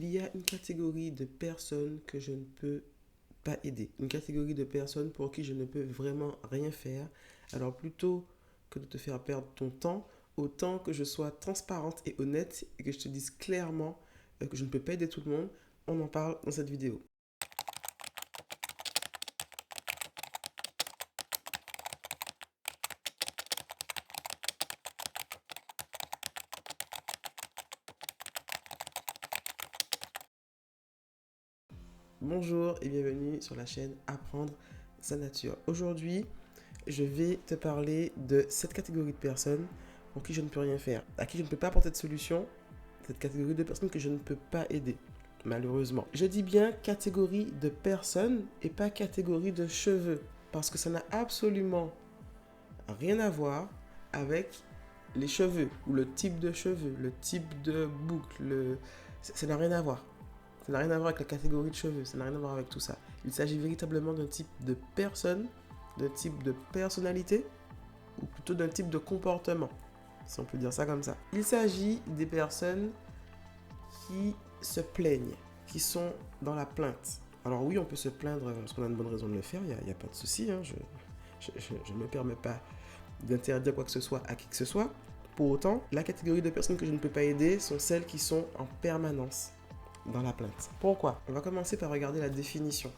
il y a une catégorie de personnes que je ne peux pas aider. Une catégorie de personnes pour qui je ne peux vraiment rien faire. Alors plutôt que de te faire perdre ton temps, autant que je sois transparente et honnête et que je te dise clairement que je ne peux pas aider tout le monde, on en parle dans cette vidéo. Bonjour et bienvenue sur la chaîne Apprendre sa nature. Aujourd'hui, je vais te parler de cette catégorie de personnes pour qui je ne peux rien faire, à qui je ne peux pas apporter de solution, cette catégorie de personnes que je ne peux pas aider, malheureusement. Je dis bien catégorie de personnes et pas catégorie de cheveux, parce que ça n'a absolument rien à voir avec les cheveux, ou le type de cheveux, le type de boucle, ça n'a rien à voir. Ça n'a rien à voir avec la catégorie de cheveux, ça n'a rien à voir avec tout ça. Il s'agit véritablement d'un type de personne, d'un type de personnalité, ou plutôt d'un type de comportement, si on peut dire ça comme ça. Il s'agit des personnes qui se plaignent, qui sont dans la plainte. Alors oui, on peut se plaindre parce qu'on a une bonne raison de le faire, il n'y a pas de souci, hein, je ne me permets pas d'interdire quoi que ce soit à qui que ce soit. Pour autant, la catégorie de personnes que je ne peux pas aider sont celles qui sont en permanence dans la plainte. Pourquoi? On va commencer par regarder la définition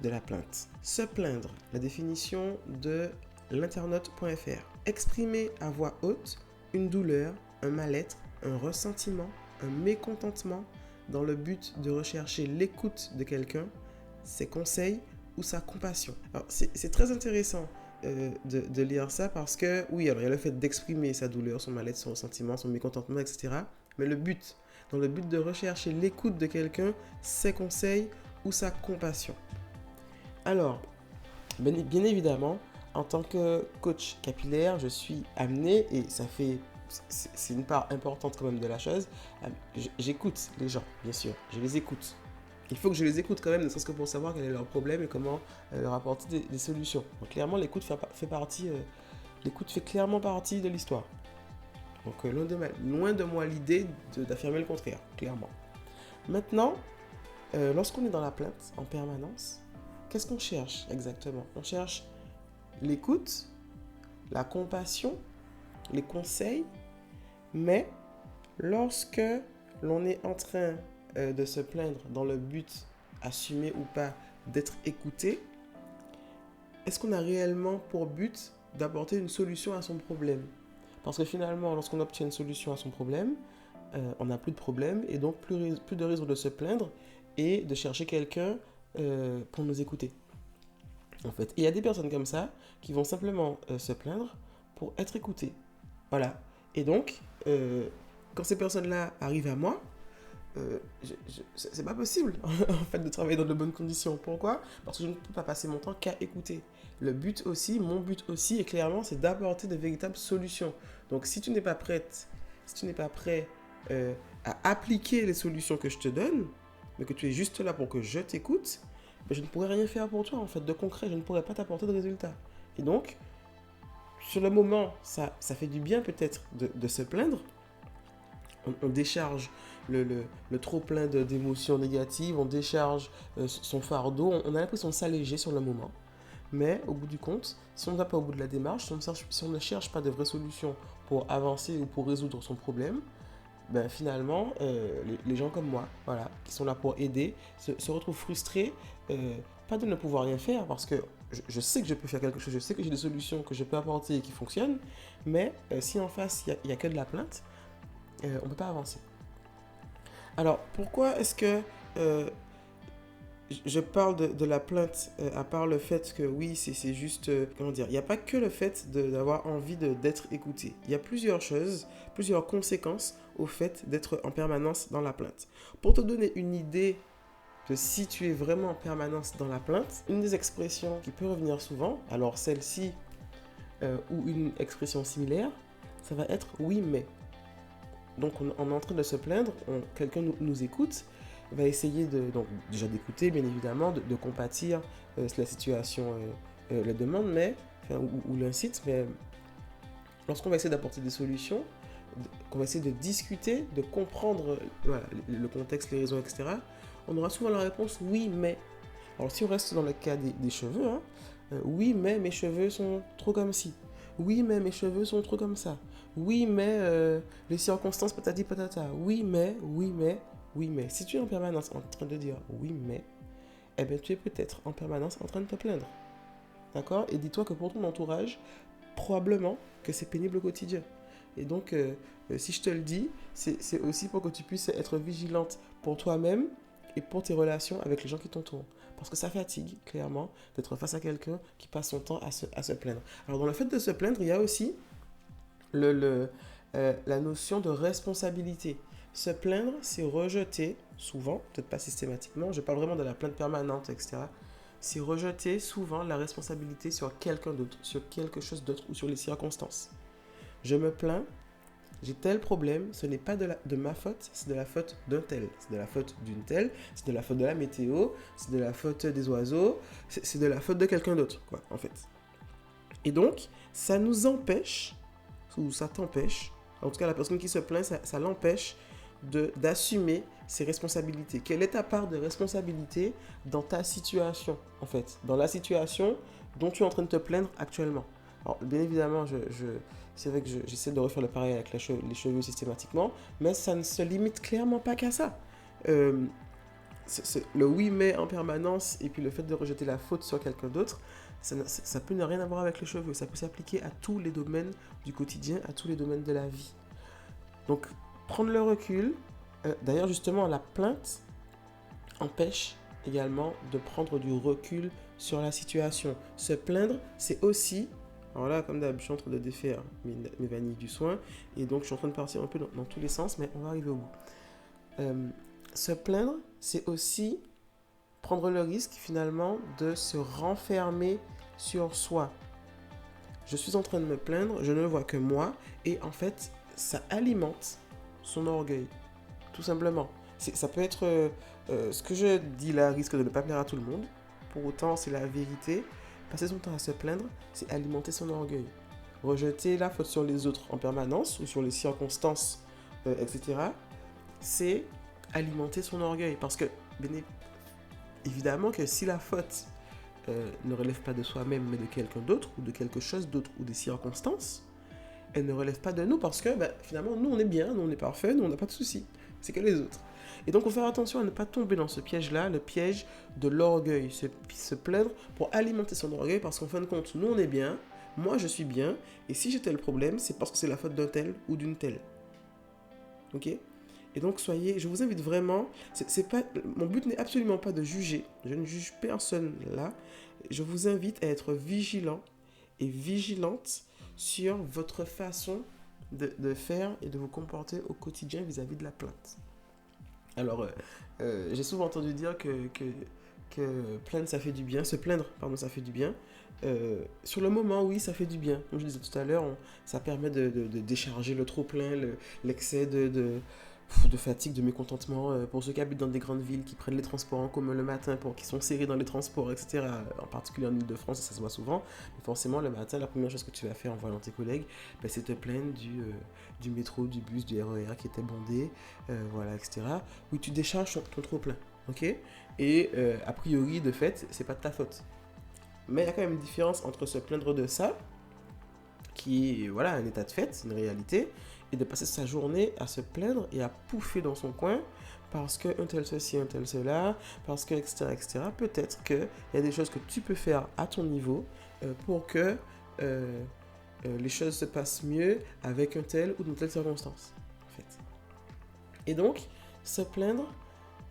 de la plainte. Se plaindre, la définition de l'internaute.fr. Exprimer à voix haute une douleur, un mal-être, un ressentiment, un mécontentement dans le but de rechercher l'écoute de quelqu'un, ses conseils ou sa compassion. Alors, c'est très intéressant de lire ça parce que, oui, alors il y a le fait d'exprimer sa douleur, son mal-être, son ressentiment, son mécontentement, etc. Mais le but, dans le but de rechercher l'écoute de quelqu'un, ses conseils ou sa compassion. Alors, bien évidemment, en tant que coach capillaire, je suis amené, et c'est une part importante quand même de la chose, j'écoute les gens, bien sûr, je les écoute. Il faut que je les écoute quand même, ne serait-ce que pour savoir quel est leur problème et comment leur apporter des solutions. Donc clairement, l'écoute fait clairement partie de l'histoire. Donc loin de moi l'idée d'affirmer le contraire, clairement. Maintenant, lorsqu'on est dans la plainte en permanence, qu'est-ce qu'on cherche exactement? On cherche l'écoute, la compassion, les conseils, mais lorsque l'on est en train de se plaindre dans le but, assumé ou pas, d'être écouté, est-ce qu'on a réellement pour but d'apporter une solution à son problème? Parce que finalement, lorsqu'on obtient une solution à son problème, on n'a plus de problème et donc plus de raison de se plaindre et de chercher quelqu'un pour nous écouter. En fait, il y a des personnes comme ça qui vont simplement se plaindre pour être écoutées. Voilà. Et donc, quand ces personnes-là arrivent à moi, c'est pas possible en fait de travailler dans de bonnes conditions. Pourquoi? Parce que je ne peux pas passer mon temps qu'à écouter. Mon but aussi, et clairement, c'est d'apporter de véritables solutions. Donc si tu n'es pas prête, si tu n'es pas prêt à appliquer les solutions que je te donne, mais que tu es juste là pour que je t'écoute, ben, je ne pourrais rien faire pour toi en fait de concret, je ne pourrais pas t'apporter de résultats. Et donc, sur le moment, ça fait du bien peut-être de se plaindre. On décharge le trop-plein d'émotions négatives, on décharge son fardeau, on a l'impression de s'alléger sur le moment. Mais au bout du compte, si on ne va pas au bout de la démarche, si on ne cherche pas de vraies solutions pour avancer ou pour résoudre son problème, ben finalement, les gens comme moi, voilà, qui sont là pour aider, se retrouvent frustrés, pas de ne pouvoir rien faire, parce que je sais que je peux faire quelque chose, je sais que j'ai des solutions que je peux apporter et qui fonctionnent, mais si en face, il n'y a que de la plainte, on ne peut pas avancer. Alors, pourquoi est-ce que je parle de la plainte, à part le fait que oui, c'est juste, comment dire, il n'y a pas que le fait d'avoir envie d'être écouté. Il y a plusieurs choses, plusieurs conséquences au fait d'être en permanence dans la plainte. Pour te donner une idée de si tu es vraiment en permanence dans la plainte, une des expressions qui peut revenir souvent, alors celle-ci ou une expression similaire, ça va être oui mais. Donc on est en train de se plaindre, quelqu'un nous écoute, va essayer déjà d'écouter bien évidemment, de compatir si la situation le demande, mais, ou l'incite, mais lorsqu'on va essayer d'apporter des solutions, qu'on va essayer de discuter, de comprendre voilà, le contexte, les raisons, etc., on aura souvent la réponse oui, mais. Alors si on reste dans le cas des cheveux, hein, oui, mais mes cheveux sont trop comme ci. Oui, mais mes cheveux sont trop comme ça. Oui, mais les circonstances patati patata. Oui, mais, oui, mais, oui, mais. Si tu es en permanence en train de dire oui, mais, eh bien tu es peut-être en permanence en train de te plaindre. D'accord? Et dis-toi que pour ton entourage, probablement que c'est pénible au quotidien. Et donc, si je te le dis, c'est aussi pour que tu puisses être vigilante pour toi-même et pour tes relations avec les gens qui t'entourent. Parce que ça fatigue, clairement, d'être face à quelqu'un qui passe son temps à se plaindre. Alors, dans le fait de se plaindre, il y a aussi la notion de responsabilité. Se plaindre, c'est rejeter, souvent, peut-être pas systématiquement, je parle vraiment de la plainte permanente, etc. C'est rejeter souvent la responsabilité sur quelqu'un d'autre, sur quelque chose d'autre ou sur les circonstances. Je me plains, j'ai tel problème, ce n'est pas de ma faute, c'est de la faute d'un tel, c'est de la faute d'une telle, c'est de la faute de la météo, c'est de la faute des oiseaux, c'est de la faute de quelqu'un d'autre, quoi, en fait. Et donc, ça nous empêche, ou ça t'empêche, en tout cas la personne qui se plaint, ça l'empêche d'assumer ses responsabilités. Quelle est ta part de responsabilité dans ta situation, en fait, dans la situation dont tu es en train de te plaindre actuellement. Alors, bien évidemment, c'est vrai que j'essaie de refaire le pareil avec les cheveux systématiquement, mais ça ne se limite clairement pas qu'à ça. Le oui mais en permanence et puis le fait de rejeter la faute sur quelqu'un d'autre, ça peut ne rien avoir avec les cheveux. Ça peut s'appliquer à tous les domaines du quotidien, à tous les domaines de la vie. Donc, prendre le recul. D'ailleurs, justement, la plainte empêche également de prendre du recul sur la situation. Se plaindre, c'est aussi... Alors là, comme d'hab, je suis en train de défaire mes vanilles du soin. Et donc, je suis en train de partir un peu dans tous les sens, mais on va arriver au bout. Se plaindre, c'est aussi prendre le risque, finalement, de se renfermer sur soi. Je suis en train de me plaindre, je ne vois que moi. Et en fait, ça alimente son orgueil. Tout simplement. Ça peut être... ce que je dis là risque de ne pas plaire à tout le monde. Pour autant, c'est la vérité. Passer son temps à se plaindre, c'est alimenter son orgueil. Rejeter la faute sur les autres en permanence ou sur les circonstances, etc., c'est alimenter son orgueil. Parce que, bien évidemment, que si la faute ne relève pas de soi-même, mais de quelqu'un d'autre, ou de quelque chose d'autre, ou des circonstances, elle ne relève pas de nous parce que finalement, nous, on est bien, nous, on est parfait, nous, on n'a pas de soucis. C'est que les autres. Et donc, il faut faire attention à ne pas tomber dans ce piège-là, le piège de l'orgueil, se plaindre pour alimenter son orgueil, parce qu'en fin de compte, nous, on est bien, moi, je suis bien, et si j'ai tel problème, c'est parce que c'est la faute d'un tel ou d'une telle. Ok ? Et donc, je vous invite vraiment, mon but n'est absolument pas de juger, je ne juge personne là, je vous invite à être vigilant et vigilante sur votre façon de faire et de vous comporter au quotidien vis-à-vis de la plainte. Alors, j'ai souvent entendu dire que plaindre, ça fait du bien. Se plaindre, pardon, ça fait du bien. Sur le moment, oui, ça fait du bien. Comme je disais tout à l'heure, ça permet de décharger le trop-plein, l'excès de fatigue, de mécontentement. Pour ceux qui habitent dans des grandes villes, qui prennent les transports en commun le matin, qui sont serrés dans les transports, etc. En particulier en Ile-de-France, ça se voit souvent. Mais forcément, le matin, la première chose que tu vas faire en voyant tes collègues, c'est te plaindre du métro, du bus, du RER qui était bondé, voilà, etc. Oui, tu décharges ton trop-plein, ok ? Et a priori, de fait, c'est pas de ta faute. Mais il y a quand même une différence entre se plaindre de ça, qui est voilà, un état de fait, une réalité, et de passer sa journée à se plaindre et à pouffer dans son coin parce qu'un tel ceci, un tel cela, parce que, etc., etc. Peut-être qu'il y a des choses que tu peux faire à ton niveau pour que les choses se passent mieux avec un tel ou une telle circonstance, en fait. Et donc, se plaindre,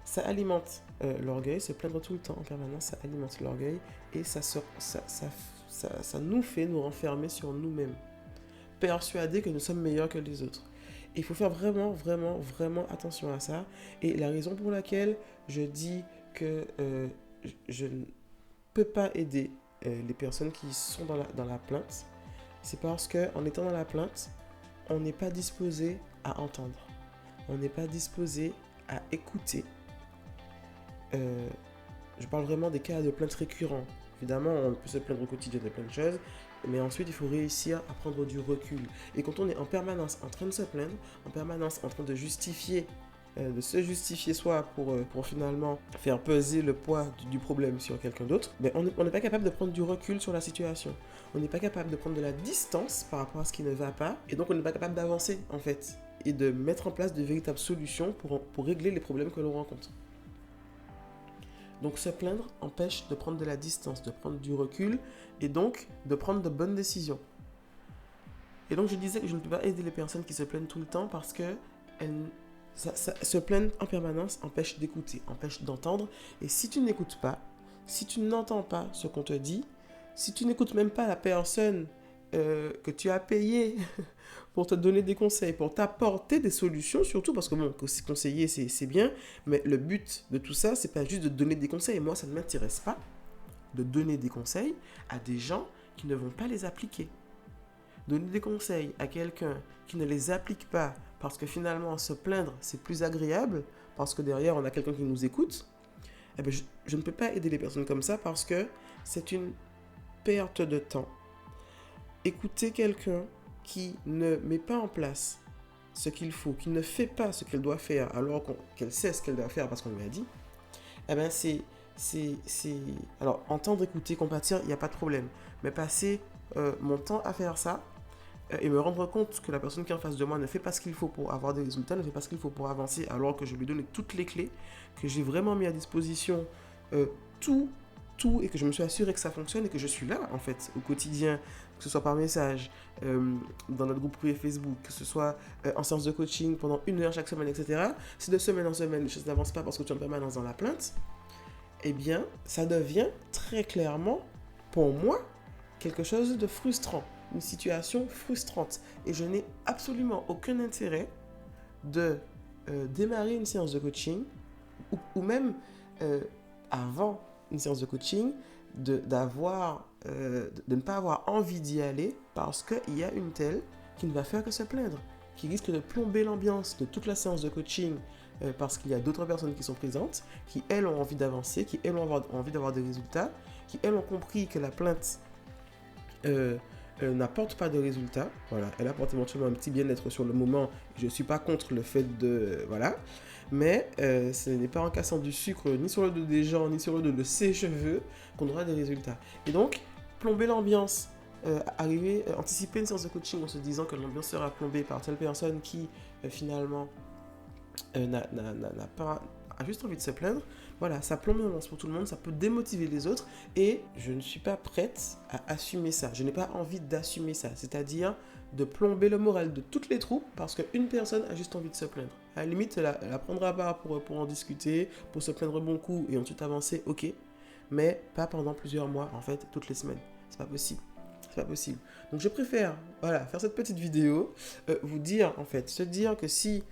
ça alimente l'orgueil, se plaindre tout le temps en permanence, ça alimente l'orgueil et ça nous fait nous renfermer sur nous-mêmes, persuadés que nous sommes meilleurs que les autres. Et il faut faire vraiment, vraiment, vraiment attention à ça. Et la raison pour laquelle je dis que je ne peux pas aider les personnes qui sont dans la plainte, c'est parce qu'en étant dans la plainte, on n'est pas disposé à entendre. On n'est pas disposé à écouter. Je parle vraiment des cas de plaintes récurrents. Évidemment, on peut se plaindre au quotidien de plein de choses, Mais ensuite, il faut réussir à prendre du recul. Et quand on est en permanence en train de se plaindre, en permanence en train de justifier, de se justifier soit pour finalement faire peser le poids du problème sur quelqu'un d'autre, ben on n'est pas capable de prendre du recul sur la situation. On n'est pas capable de prendre de la distance par rapport à ce qui ne va pas. Et donc, on n'est pas capable d'avancer, en fait. Et de mettre en place de véritables solutions pour régler les problèmes que l'on rencontre. Donc se plaindre empêche de prendre de la distance, de prendre du recul et donc de prendre de bonnes décisions. Et donc je disais que je ne peux pas aider les personnes qui se plaignent tout le temps parce que se plaindre en permanence empêche d'écouter, empêche d'entendre. Et si tu n'écoutes pas, si tu n'entends pas ce qu'on te dit, si tu n'écoutes même pas la personne que tu as payée pour te donner des conseils, pour t'apporter des solutions, surtout parce que bon, conseiller c'est bien, mais le but de tout ça, c'est pas juste de donner des conseils. Moi, ça ne m'intéresse pas de donner des conseils à des gens qui ne vont pas les appliquer. Donner des conseils à quelqu'un qui ne les applique pas parce que finalement se plaindre c'est plus agréable, parce que derrière on a quelqu'un qui nous écoute, eh bien, je ne peux pas aider les personnes comme ça parce que c'est une perte de temps. Écouter quelqu'un qui ne met pas en place ce qu'il faut, qui ne fait pas ce qu'elle doit faire alors qu'elle sait ce qu'elle doit faire parce qu'on lui a dit, eh bien Alors, entendre, écouter, compatir, il n'y a pas de problème. Mais passer mon temps à faire ça et me rendre compte que la personne qui est en face de moi ne fait pas ce qu'il faut pour avoir des résultats, ne fait pas ce qu'il faut pour avancer alors que je lui donne toutes les clés, que j'ai vraiment mis à disposition tout et que je me suis assuré que ça fonctionne et que je suis là en fait au quotidien, que ce soit par message, dans notre groupe privé Facebook, que ce soit en séance de coaching pendant 1 heure chaque semaine, etc. Si de semaine en semaine les choses n'avancent pas parce que tu es en permanence dans la plainte, eh bien ça devient très clairement pour moi quelque chose de frustrant, une situation frustrante. Et je n'ai absolument aucun intérêt de démarrer une séance de coaching ou même avant une séance de coaching, de ne pas avoir envie d'y aller parce qu'il y a une telle qui ne va faire que se plaindre, qui risque de plomber l'ambiance de toute la séance de coaching parce qu'il y a d'autres personnes qui sont présentes, qui elles ont envie d'avancer, qui elles ont envie d'avoir des résultats, qui elles ont compris que la plainte n'apporte pas de résultats. Voilà, elle apporte éventuellement un petit bien-être sur le moment. Je ne suis pas contre le fait de... Voilà. Mais ce n'est pas en cassant du sucre ni sur le dos des gens, ni sur le dos de ses cheveux qu'on aura des résultats. Et donc, plomber l'ambiance, anticiper une séance de coaching en se disant que l'ambiance sera plombée par telle personne qui finalement a juste envie de se plaindre, voilà, ça plombe l'ambiance pour tout le monde, ça peut démotiver les autres et je ne suis pas prête à assumer ça. Je n'ai pas envie d'assumer ça, c'est-à-dire de plomber le moral de toutes les troupes parce qu'une personne a juste envie de se plaindre. À la limite, elle la prendra pas pour en discuter, pour se plaindre bon coup et ensuite avancer, ok, mais pas pendant plusieurs mois, en fait, toutes les semaines. C'est pas possible. C'est pas possible. Donc je préfère, voilà, faire cette petite vidéo, vous dire, en fait, se dire que si...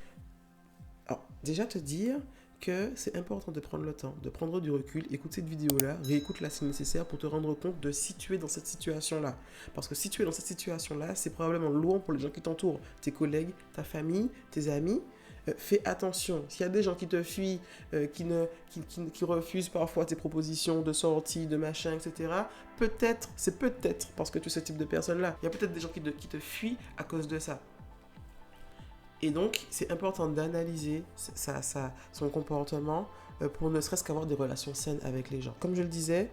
Alors, déjà te dire que c'est important de prendre le temps, de prendre du recul, écoute cette vidéo-là, réécoute-la si nécessaire pour te rendre compte de si tu es dans cette situation-là. Parce que si tu es dans cette situation-là, c'est probablement lourd pour les gens qui t'entourent, tes collègues, ta famille, tes amis. Fais attention. S'il y a des gens qui te fuient, qui refusent parfois tes propositions de sortie, de machin, etc., c'est peut-être parce que tu es ce type de personne-là. Il y a peut-être des gens qui te fuient à cause de ça. Et donc, c'est important d'analyser son comportement pour ne serait-ce qu'avoir des relations saines avec les gens. Comme je le disais,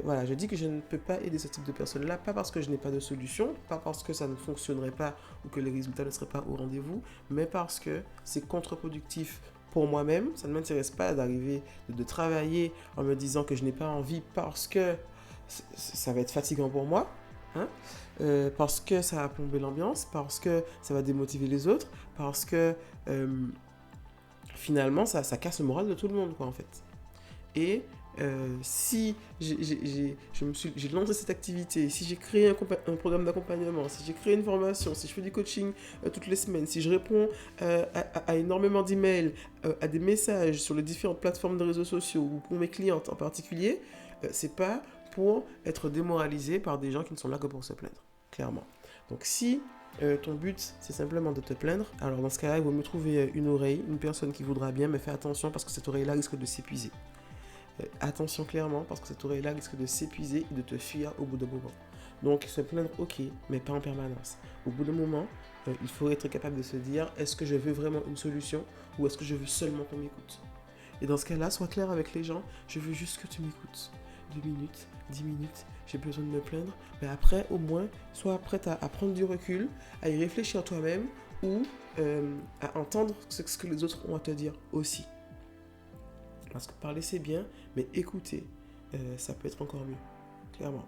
voilà, je dis que je ne peux pas aider ce type de personnes-là, pas parce que je n'ai pas de solution, pas parce que ça ne fonctionnerait pas ou que les résultats ne seraient pas au rendez-vous, mais parce que c'est contre-productif pour moi-même. Ça ne m'intéresse pas d'arriver, de travailler en me disant que je n'ai pas envie parce que ça va être fatigant pour moi. Hein, parce que ça va plomber l'ambiance, parce que ça va démotiver les autres, parce que finalement ça casse le moral de tout le monde, quoi, en fait. Et si j'ai lancé cette activité, si j'ai créé un programme d'accompagnement, si j'ai créé une formation, si je fais du coaching toutes les semaines, si je réponds à énormément d'emails, à des messages sur les différentes plateformes de réseaux sociaux ou pour mes clientes en particulier, c'est pas pour être démoralisé par des gens qui ne sont là que pour se plaindre, clairement. Donc si ton but c'est simplement de te plaindre, alors dans ce cas-là, il vaut mieux trouver une oreille, une personne qui voudra bien, mais fais attention parce que cette oreille-là risque de s'épuiser. Attention clairement parce que cette oreille-là risque de s'épuiser et de te fuir au bout d'un moment. Donc se plaindre, ok, mais pas en permanence. Au bout d'un moment, il faut être capable de se dire, est-ce que je veux vraiment une solution ou est-ce que je veux seulement qu'on m'écoute? Et dans ce cas-là, sois clair avec les gens, je veux juste que tu m'écoutes. 2 minutes, 10 minutes, j'ai besoin de me plaindre. Mais après, au moins, sois prête à prendre du recul, à y réfléchir toi-même ou à entendre ce que les autres ont à te dire aussi. Parce que parler c'est bien, mais écouter, ça peut être encore mieux, clairement.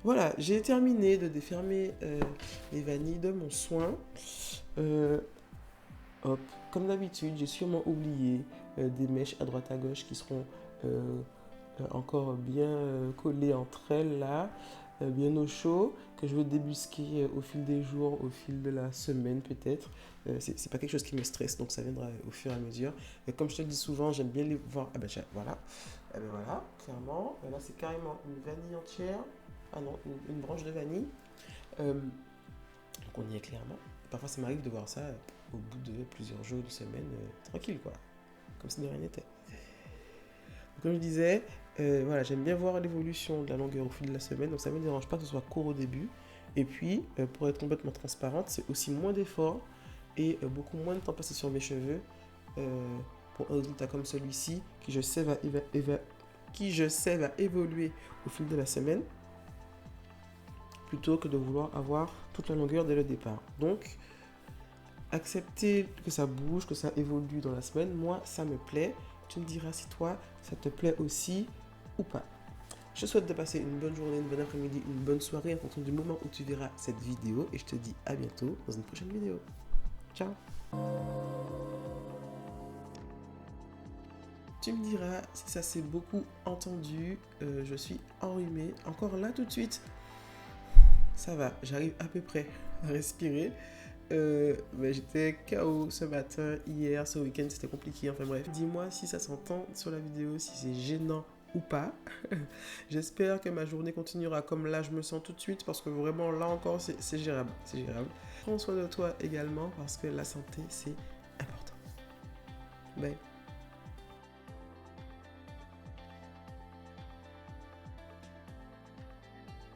Voilà, j'ai terminé de défermer les vanilles de mon soin. Hop, comme d'habitude, j'ai sûrement oublié des mèches à droite à gauche qui seront encore bien collées entre elles là, bien au chaud, que je vais débusquer au fil des jours, au fil de la semaine peut-être. C'est pas quelque chose qui me stresse, donc ça viendra au fur et à mesure. Et comme je te le dis souvent, j'aime bien les voir. Ah ben voilà, ah ben voilà, clairement. Là c'est carrément une vanille entière. Ah non, une branche de vanille. Donc on y est clairement. Parfois ça m'arrive de voir ça au bout de plusieurs jours, de semaines, tranquille quoi. Comme si de rien n'était. Comme je disais, voilà, j'aime bien voir l'évolution de la longueur au fil de la semaine, donc ça ne me dérange pas que ce soit court au début. Et puis, pour être complètement transparente, c'est aussi moins d'efforts et beaucoup moins de temps passé sur mes cheveux pour un résultat comme celui-ci qui je sais va évoluer au fil de la semaine plutôt que de vouloir avoir toute la longueur dès le départ. Donc, accepter que ça bouge, que ça évolue dans la semaine, moi, ça me plaît. Tu me diras si toi, ça te plaît aussi ou pas. Je souhaite de passer une bonne journée, une bonne après-midi, une bonne soirée en fonction du moment où tu verras cette vidéo. Et je te dis à bientôt dans une prochaine vidéo. Ciao. Tu me diras si ça s'est beaucoup entendu. Je suis enrhumée. Encore là tout de suite. Ça va, j'arrive à peu près à respirer. Mais j'étais KO ce matin, hier, ce week-end, c'était compliqué. Enfin bref, dis-moi si ça s'entend sur la vidéo, si c'est gênant ou pas. J'espère que ma journée continuera comme là je me sens tout de suite parce que vraiment là encore c'est gérable, c'est gérable. Prends soin de toi également parce que la santé c'est important. Bye.